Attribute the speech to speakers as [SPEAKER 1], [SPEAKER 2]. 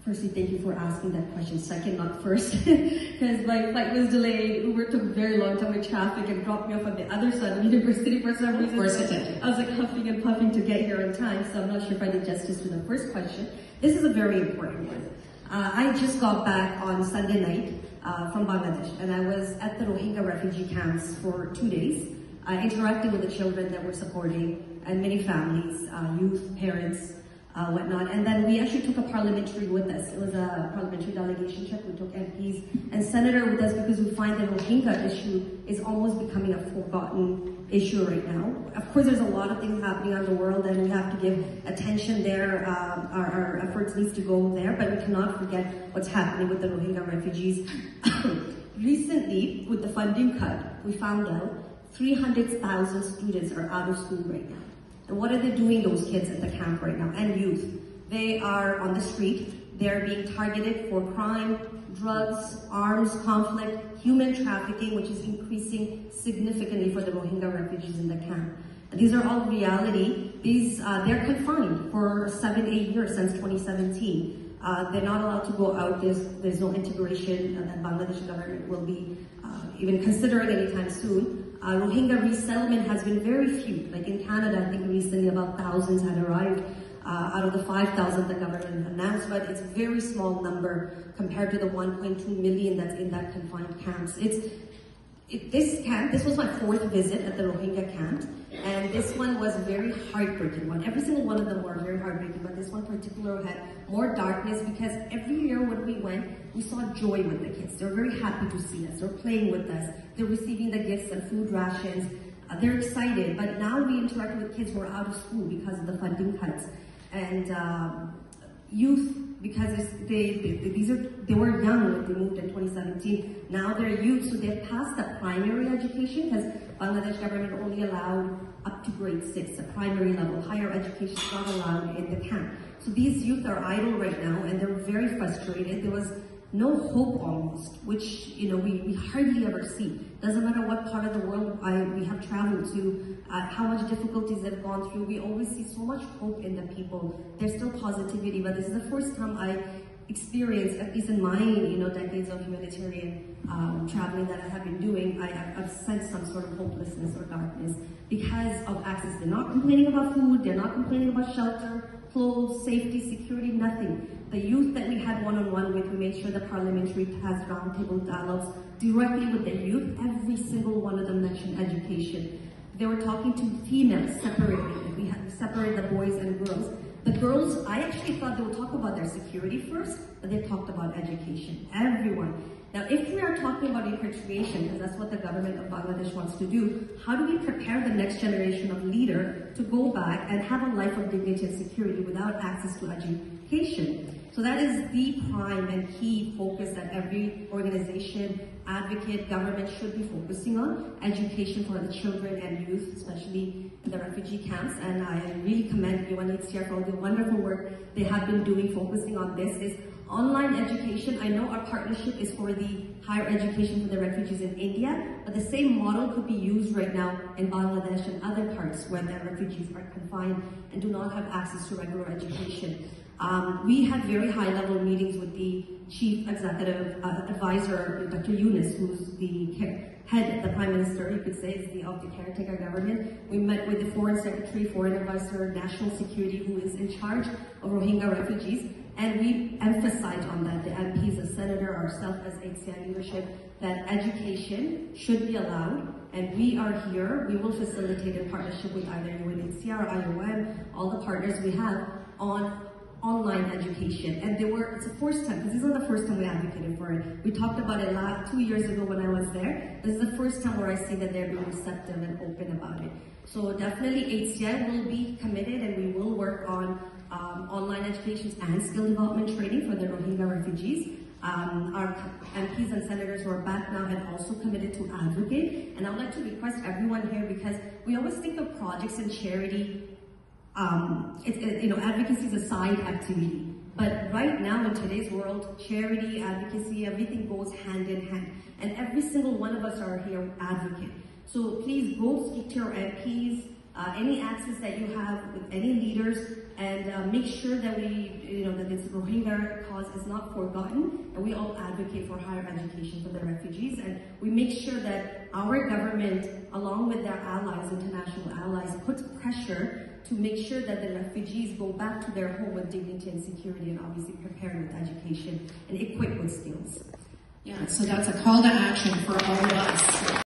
[SPEAKER 1] Firstly, thank you for asking that question. Second, not first, because my flight was delayed. Uber took a very long time with traffic and dropped me off on the other side of university for some reason.
[SPEAKER 2] Of course it did.
[SPEAKER 1] I was like huffing and puffing to get here on time, so I'm not sure if I did justice to the first question. This is a very important one. I just got back on Sunday night from Bangladesh, and I was at the Rohingya refugee camps for 2 days, interacting with the children that we're supporting, and many families, youth, parents, whatnot. And then we actually took a parliamentary with us. It was a parliamentary delegation trip. We took MPs and senator with us because we find the Rohingya issue is almost becoming a forgotten issue right now. Of course, there's a lot of things happening around the world and we have to give attention there. Our efforts needs to go there, but we cannot forget what's happening with the Rohingya refugees. Recently, with the funding cut, we found out 300,000 students are out of school right now. And what are they doing, those kids at the camp right now, and youth? They are on the street. They're being targeted for crime, drugs, arms, conflict, human trafficking, which is increasing significantly for the Rohingya refugees in the camp. And these are all reality. They're confined for 7-8 years since 2017. They're not allowed to go out. There's no integration that Bangladesh government will be even considering anytime soon. Rohingya resettlement has been very few. Like in Canada, I think recently about thousands had arrived out of the 5,000 the government announced, but it's a very small number compared to the 1.2 million that's in that confined camps. This was my 4th visit at the Rohingya camp, and this one was a very heartbreaking one. Every single one of them were very heartbreaking, but this one particular had more darkness because every year when we went, we saw joy with the kids. They were very happy to see us. They were playing with us. They're receiving the gifts and food rations. They're excited, but now we interact with kids who are out of school because of the funding cuts. And youth, because they were young when they moved in 2017. Now they're youth, so they've passed the primary education because Bangladesh government only allowed up to grade 6, the primary level. Higher education is not allowed in the camp. So these youth are idle right now and they're very frustrated. There was no hope almost, which we hardly ever see. Doesn't matter what part of the world we have traveled to, how much difficulties they've gone through, we always see so much hope in the people. There's still positivity, but this is the first time I experienced, at least in my decades of humanitarian traveling that I have been doing, I've sensed some sort of hopelessness or darkness because of access. They're not complaining about food, they're not complaining about shelter, clothes, safety, security, nothing. The youth that we had one-on-one with, we made sure the parliamentary has roundtable dialogues directly with the youth. Every single one of them mentioned education. They were talking to females separately. We had separated the boys and girls. The girls, I actually thought they would talk about their security first, but they talked about education. Everyone. Now, if we are talking about repatriation, because that's what the government of Bangladesh wants to do, how do we prepare the next generation of leader to go back and have a life of dignity and security without access to education? So that is the prime and key focus that every organization, advocate, government should be focusing on, education for the children and youth, especially in the refugee camps. And I really commend UNHCR for all the wonderful work they have been doing focusing on this. Is online education. I know our partnership is for the higher education for the refugees in India, but the same model could be used right now in Bangladesh and other parts where the refugees are confined and do not have access to regular education. We had very high-level meetings with the Chief Executive Advisor, Dr. Yunus, who's the head, the Prime Minister, you could say, is of the caretaker government. We met with the Foreign Secretary, Foreign Advisor, National Security, who is in charge of Rohingya refugees, and we emphasized on that, the MPs, the Senator, ourselves as HCI leadership, that education should be allowed, and we are here. We will facilitate a partnership with either UNHCR, IOM, all the partners we have on online education. And it's the first time, because this is not the first time we advocated for it. We talked about it 2 years ago when I was there. This is the first time where I see that they're being receptive and open about it. So definitely HCI will be committed and we will work on online education and skill development training for the Rohingya refugees. Our MPs and senators who are back now have also committed to advocate. And I would like to request everyone here, because we always think of projects and charity, advocacy is a side activity. But right now in today's world, charity, advocacy, everything goes hand in hand. And every single one of us are here advocate. So please go speak to your MPs, any access that you have with any leaders, and make sure that that this Rohingya cause is not forgotten, and we all advocate for higher education for the refugees, and we make sure that our government, along with their allies, international allies, puts pressure to make sure that the refugees go back to their home with dignity and security, and obviously prepared with education and equipped with skills.
[SPEAKER 2] Yeah, so that's a call to action for all of us.